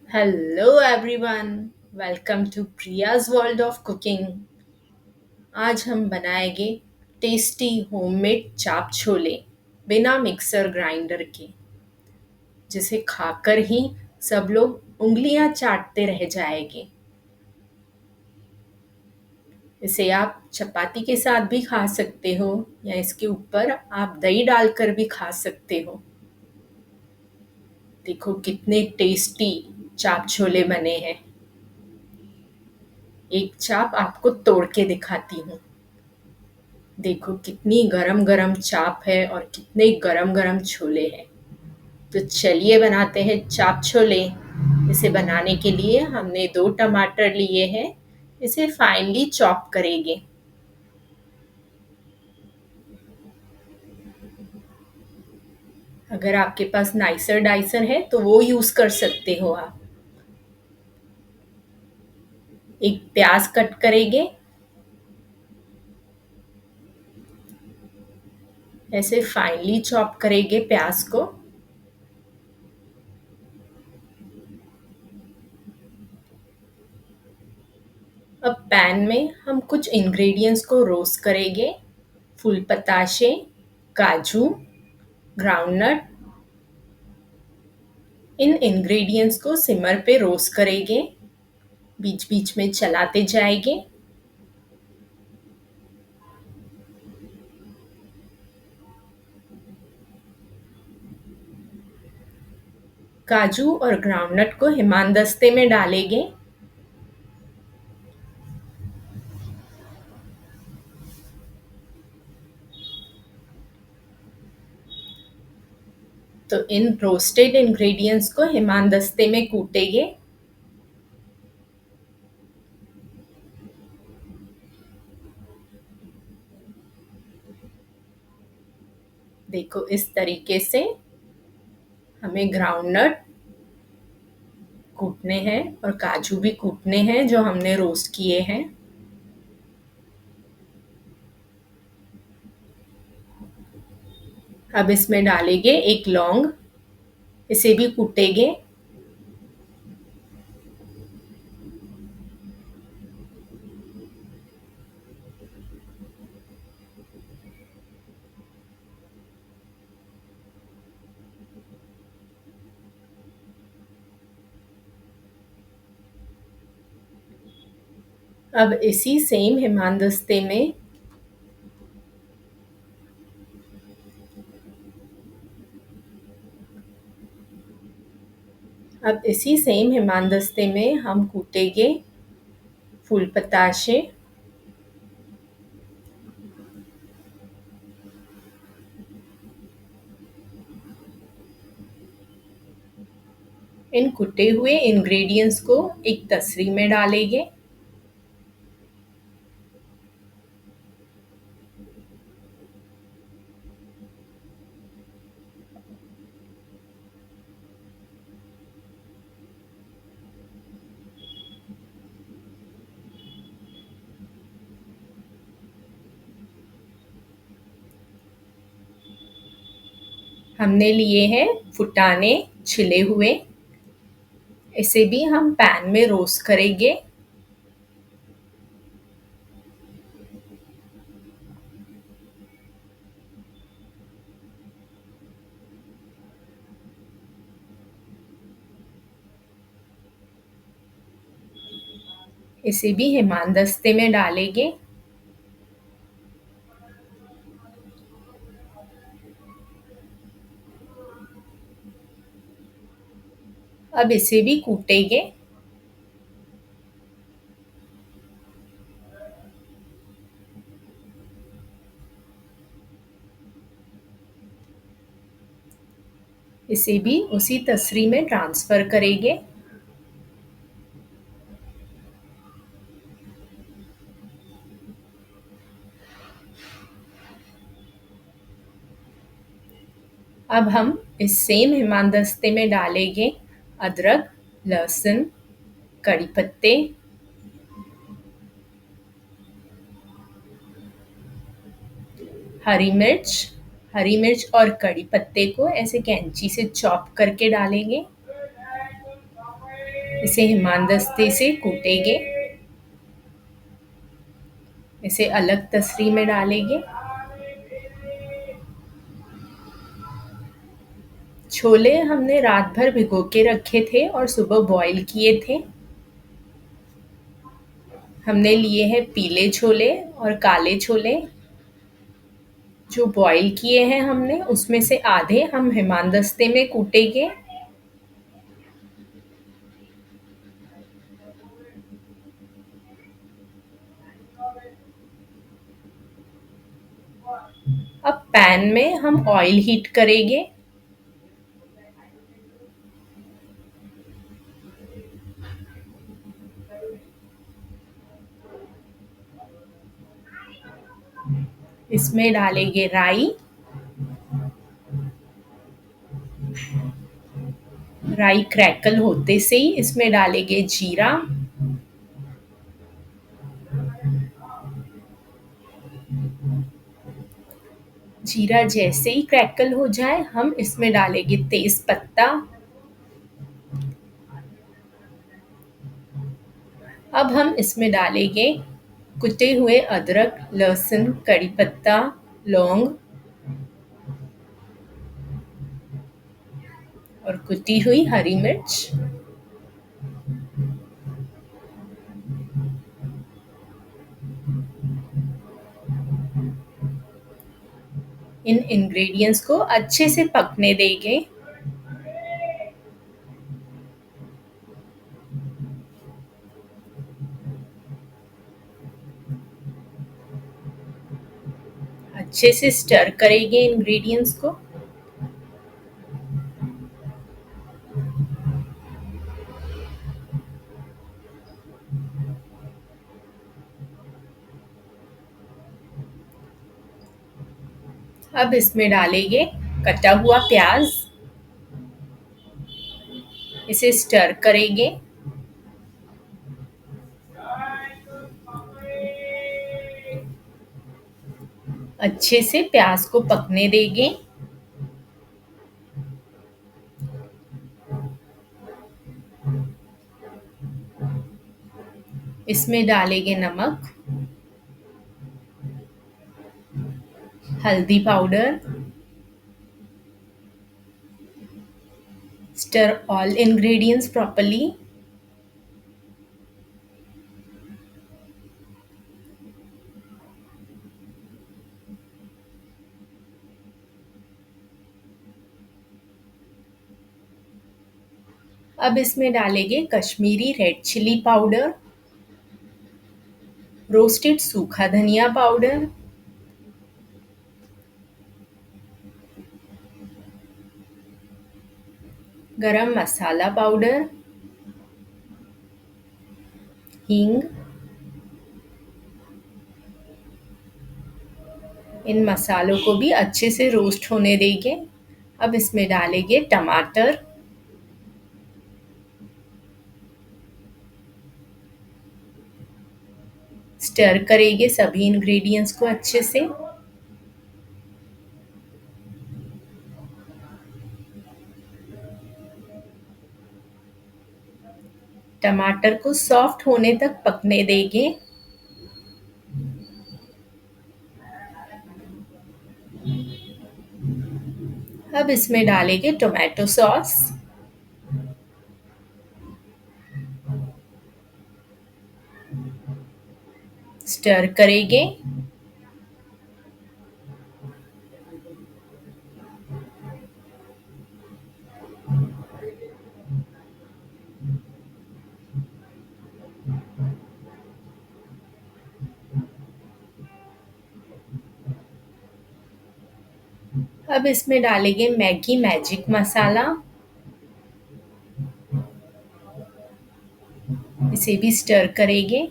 Hello everyone, welcome to Priya's World of Cooking. आज हम बनाएंगे टेस्टी होममेड चाप छोले बिना मिक्सर ग्राइंडर के, जिसे खाकर ही सब लोग उंगलियां चाटते रह जाएंगे। इसे आप चपाती के साथ भी खा सकते हो या इसके ऊपर आप दही डालकर भी खा सकते हो। देखो कितने टेस्टी चाप छोले बने हैं। एक चाप आपको तोड़ के दिखाती हूँ। देखो कितनी गरम गरम चाप है और कितने गरम गरम छोले हैं। तो चलिए बनाते हैं चाप छोले। इसे बनाने के लिए हमने 2 टमाटर लिए हैं। इसे फाइनली चॉप करेंगे। अगर आपके पास नाइसर डाइसर है तो वो यूज कर सकते हो आप। एक प्याज कट करेंगे। ऐसे फाइनली चॉप करेंगे प्याज को। अब पैन में हम कुछ इंग्रेडिएंट्स को रोस्ट करेंगे। फूल पताशे, काजू, ग्राउंडनट। इन इंग्रेडिएंट्स को सिमर पे रोस्ट करेंगे। बीच बीच में चलाते जाएंगे। काजू और ग्राउंडनट को हिमानदस्ते में डालेंगे। तो इन रोस्टेड इंग्रेडिएंट्स को हिमानदस्ते में कूटेंगे। देखो इस तरीके से हमें ग्राउंडनट कूटने हैं और काजू भी कूटने हैं जो हमने रोस्ट किए हैं। अब इसमें डालेंगे एक लौंग। इसे भी कूटेंगे। अब इसी सेम हिमानदस्ते में हम कूटेंगे फूल पताशे। इन कुटे हुए इंग्रेडिएंट्स को एक तसरी में डालेंगे। हमने लिए हैं फुटाने छिले हुए। इसे भी हम पैन में रोस्ट करेंगे। इसे भी हिमानदस्ते में डालेंगे। अब इसे भी कूटेंगे। इसे भी उसी तसरी में ट्रांसफर करेंगे। अब हम इस सेम हिमानदस्ते में डालेंगे अदरक, लहसुन, कड़ी पत्ते, हरी मिर्च और कड़ी पत्ते को ऐसे कैंची से चॉप करके डालेंगे। इसे हिमानदस्ते से कूटेंगे। इसे अलग तसरी में डालेंगे। छोले हमने रात भर भिगो के रखे थे और सुबह बॉईल किए थे। हमने लिए हैं पीले छोले और काले छोले। जो बॉईल किए हैं हमने, उसमें से आधे हम हिमानदस्ते में कूटेंगे। अब पैन में हम ऑयल हीट करेंगे। इसमें डालेंगे राई। राई क्रैकल होते से ही इसमें डालेंगे जीरा। जीरा जैसे ही क्रैकल हो जाए, हम इसमें डालेंगे तेज पत्ता। अब हम इसमें डालेंगे कुटे हुए अदरक, लहसुन, कड़ी पत्ता, लौंग और कुटी हुई हरी मिर्च। इन इंग्रेडिएंट्स को अच्छे से पकने देंगे। अच्छे से स्टर करेंगे इंग्रेडिएंट्स को। अब इसमें डालेंगे कटा हुआ प्याज। इसे स्टर करेंगे। अच्छे से प्याज को पकने देंगे। इसमें डालेंगे नमक, हल्दी powder. Stir all ingredients properly. अब इसमें डालेंगे Kashmiri red chilli powder, roasted सूखा धनिया पाउडर, गरम मसाला पाउडर, हींग। इन मसालों को भी अच्छे से रोस्ट होने देंगे। अब इसमें डालेंगे टमाटर। स्टर करेंगे सभी इंग्रेडिएंट्स को अच्छे से। टमाटर को सॉफ्ट होने तक पकने देंगे। अब इसमें डालेंगे टोमेटो सॉस। स्टर करेंगे। अब इसमें डालेंगे मैगी मैजिक मसाला। इसे भी स्टर करेंगे।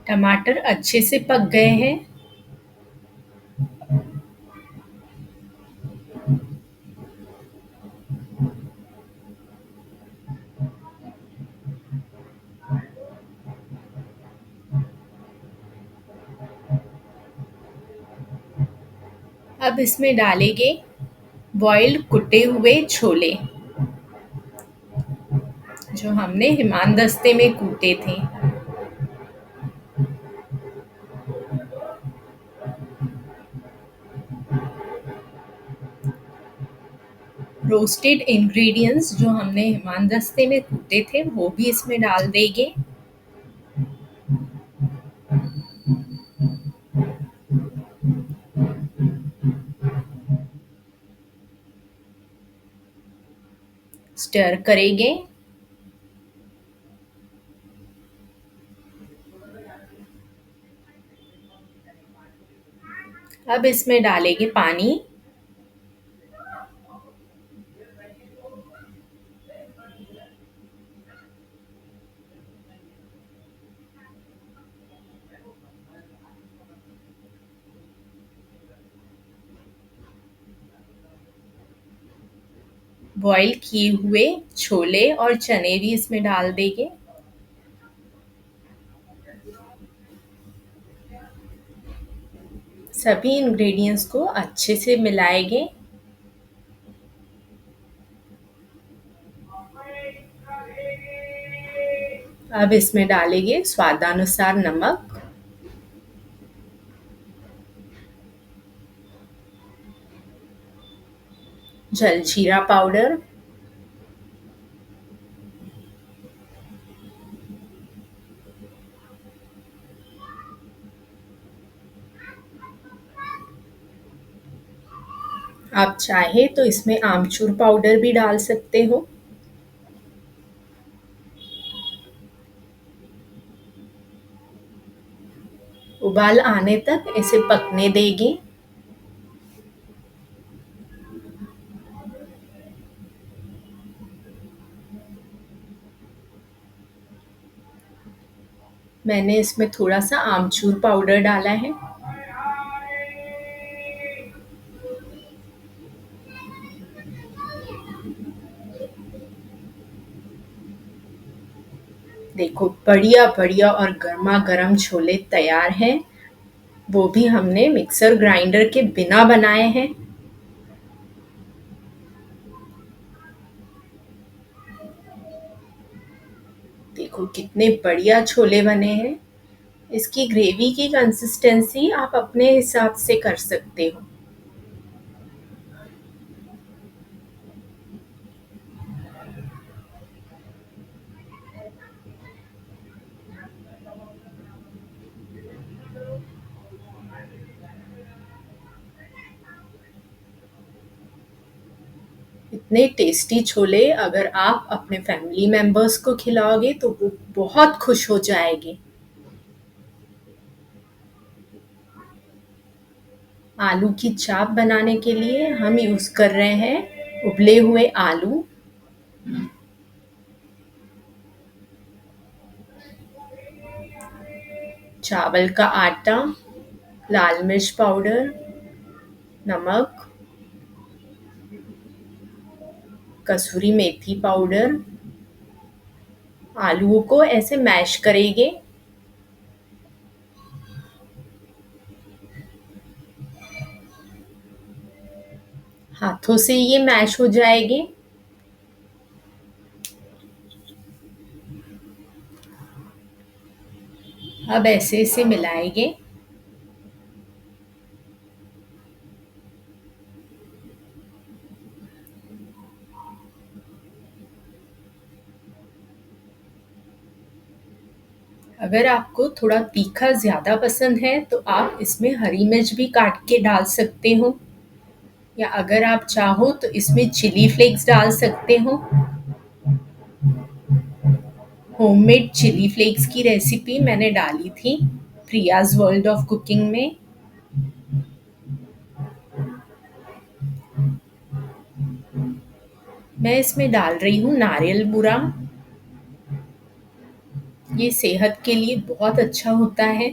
टमाटर अच्छे से पक गए हैं। अब इसमें डालेंगे बॉइल्ड कुटे हुए छोले जो हमने हिमानदस्ते में कूटे थे। रोस्टेड इंग्रेडिएंट्स जो हमने हिमानदस्ते में कूटे थे वो भी इसमें डाल देंगे। स्टर करेंगे। अब इसमें डालेंगे पानी। बॉईल किए हुए छोले और चने भी इसमें डाल देंगे। सभी इंग्रेडिएंट्स को अच्छे से मिलाएंगे। अब इसमें डालेंगे स्वादानुसार नमक। जलजीरा पाउडर। आप चाहे तो इसमें आमचूर पाउडर भी डाल सकते हो। उबाल आने तक इसे पकने देंगे। मैंने इसमें थोड़ा सा आमचूर पाउडर डाला है। देखो बढ़िया बढ़िया और गर्मा गर्म छोले तैयार हैं। वो भी हमने मिक्सर ग्राइंडर के बिना बनाए हैं। देखो कितने बढ़िया छोले बने हैं। इसकी ग्रेवी की कंसिस्टेंसी आप अपने हिसाब से कर सकते हो। इतने टेस्टी छोले अगर आप अपने फैमिली मेंबर्स को खिलाओगे तो वो बहुत खुश हो जाएंगे। आलू की चाप बनाने के लिए हम यूज कर रहे हैं उबले हुए आलू, चावल का आटा, लाल मिर्च पाउडर, नमक, कसूरी मेथी पाउडर। आलूओं को ऐसे मैश करेंगे। हाथों से ये मैश हो जाएंगे। अब ऐसे इसे मिलाएंगे। अगर आपको थोड़ा तीखा ज़्यादा पसंद है तो आप इसमें हरी मिर्च भी काट के डाल सकते हो, या अगर आप चाहो तो इसमें चिली फ्लेक्स डाल सकते हो। होममेड चिली फ्लेक्स की रेसिपी मैंने डाली थी प्रियाज वर्ल्ड ऑफ कुकिंग में। मैं इसमें डाल रही हूँ नारियल बूरा। ये सेहत के लिए बहुत अच्छा होता है।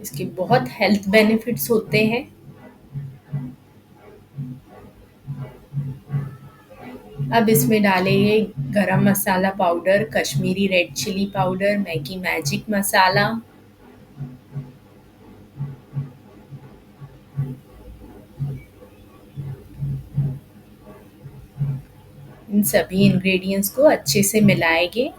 इसके बहुत हेल्थ बेनिफिट्स होते हैं। अब इसमें डालेंगे garam masala powder, Kashmiri red chilli powder, Maggi magic masala. इन सभी इंग्रेडिएंट्स को अच्छे से मिलाएंगे।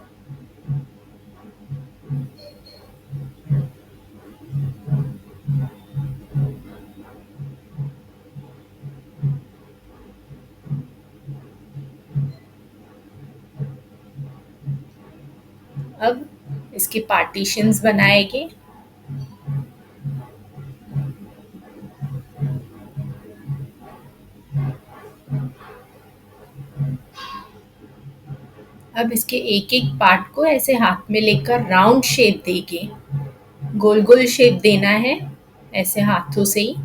अब इसके पार्टीशंस बनाएंगे। अब इसके एक एक पार्ट को ऐसे हाथ में लेकर राउंड शेप देंगे। गोल गोल शेप देना है ऐसे हाथों से ही,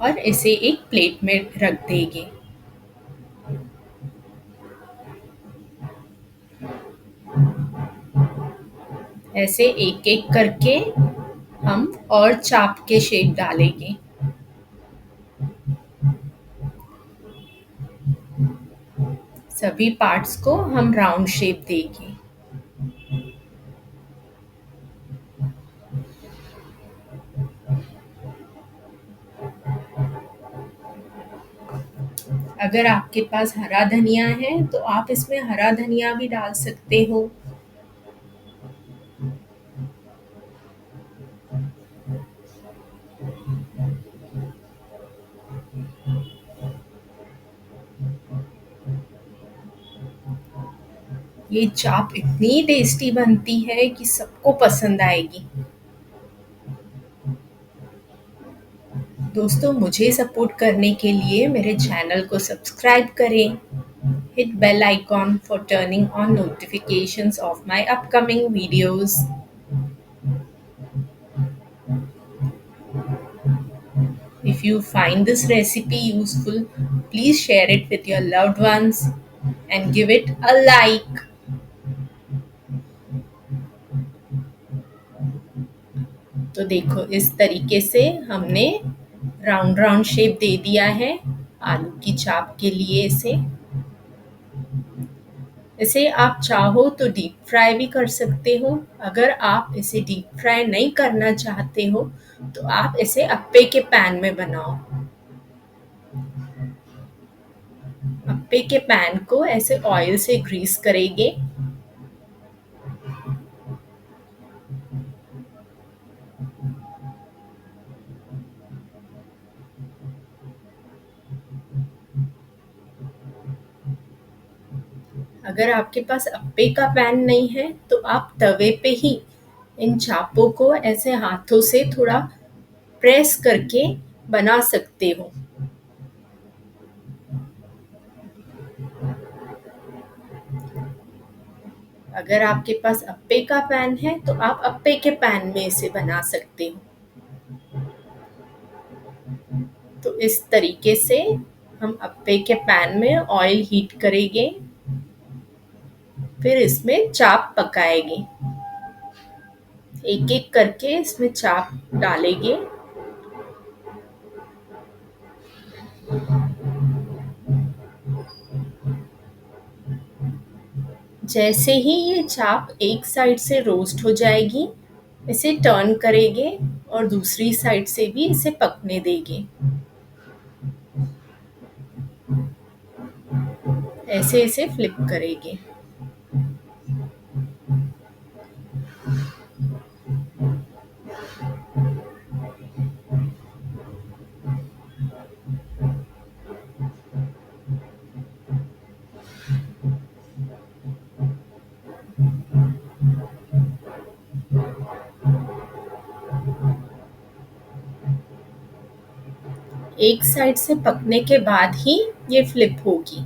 और इसे एक प्लेट में रख देंगे। ऐसे एक एक करके हम और चाप के शेप डालेंगे। सभी पार्ट्स को हम राउंड शेप देंगे। अगर आपके पास हरा धनिया है तो आप इसमें हरा धनिया भी डाल सकते हो। ये चाप इतनी टेस्टी बनती है कि सबको पसंद आएगी। दोस्तों, मुझे सपोर्ट करने के लिए मेरे चैनल को सब्सक्राइब करें। Hit bell icon for turning on notifications of my upcoming videos. If you find this recipe useful, please share it with your loved ones and give it a like. तो देखो, इस तरीके से हमने round round shape दे दिया है आलू की चाप के लिए। इसे आप चाहो तो डीप फ्राई भी कर सकते हो। अगर आप इसे डीप फ्राई नहीं करना चाहते हो तो आप इसे अप्पे के पैन में बनाओ। अप्पे के पैन को ऐसे ऑयल से ग्रीस करेंगे। अगर आपके पास अप्पे का पैन नहीं है तो आप तवे पे ही इन चापों को ऐसे हाथों से थोड़ा प्रेस करके बना सकते हो। अगर आपके पास अप्पे का पैन है तो आप अप्पे के पैन में इसे बना सकते हो। तो इस तरीके से हम अप्पे के पैन में ऑयल हीट करेंगे, फिर इसमें चाप पकाएंगे। एक एक करके इसमें चाप डालेंगे। जैसे ही ये चाप एक साइड से रोस्ट हो जाएगी, इसे टर्न करेंगे और दूसरी साइड से भी इसे पकने देंगे। ऐसे इसे फ्लिप करेंगे। एक साइड से पकने के बाद ही ये फ्लिप होगी।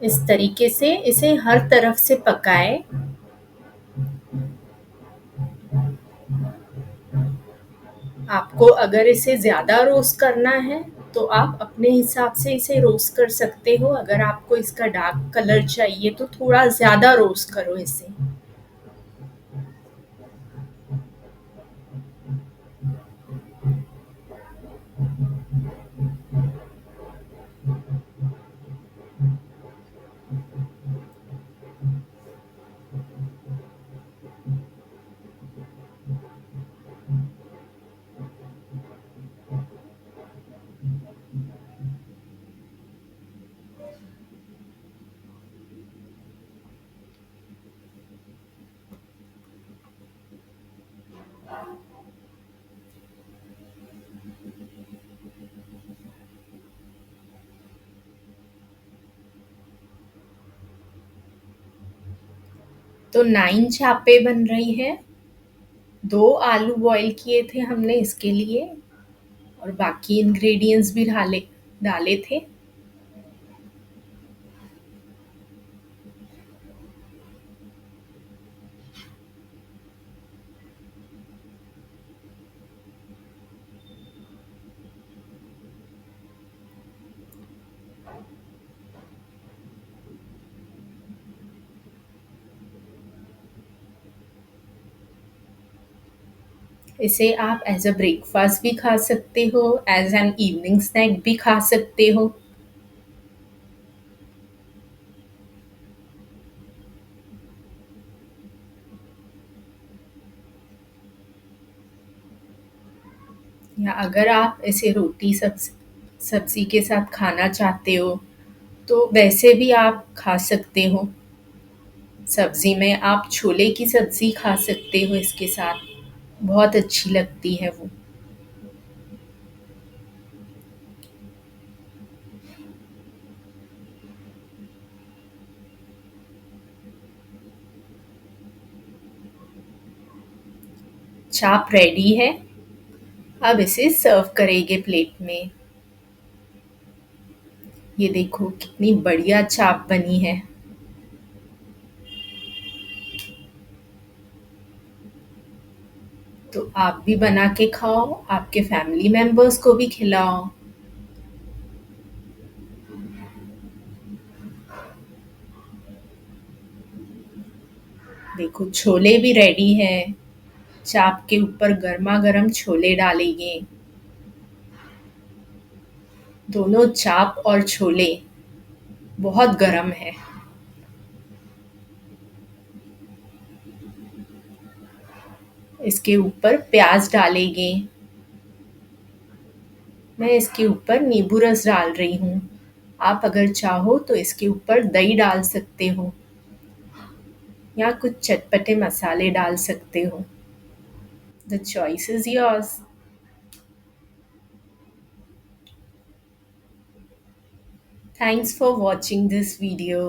इस तरीके से इसे हर तरफ से पकाएं। आपको अगर इसे ज़्यादा रोस्ट करना है तो आप अपने हिसाब से इसे रोस्ट कर सकते हो। अगर आपको इसका डार्क कलर चाहिए तो थोड़ा ज़्यादा रोस्ट करो इसे। तो 9 चापे बन रही हैं। 2 आलू बॉईल किए थे हमने इसके लिए, और बाकी इंग्रेडिएंट्स भी डाले डाले थे। इसे आप एज़ अ ब्रेकफ़ास्ट भी खा सकते हो, एज़ एन इवनिंग स्नैक भी खा सकते हो। या अगर आप इसे रोटी सब्ज़ी के साथ खाना चाहते हो, तो वैसे भी आप खा सकते हो। सब्ज़ी में आप छोले की सब्ज़ी खा सकते हो इसके साथ, बहुत अच्छी लगती है वो। चाप रेडी है, अब इसे सर्व करेंगे प्लेट में। ये देखो कितनी बढ़िया चाप बनी है। तो आप भी बना के खाओ, आपके फैमिली मेंबर्स को भी खिलाओ। देखो छोले भी रेडी है। चाप के ऊपर गरमा गरम छोले डालेंगे। दोनों चाप और छोले बहुत गरम है। इसके ऊपर प्याज डालेंगे। मैं इसके ऊपर नींबू रस डाल रही हूँ। आप अगर चाहो तो इसके ऊपर दही डाल सकते हो, या कुछ चटपटे मसाले डाल सकते हो। The choice is yours. Thanks for watching this video.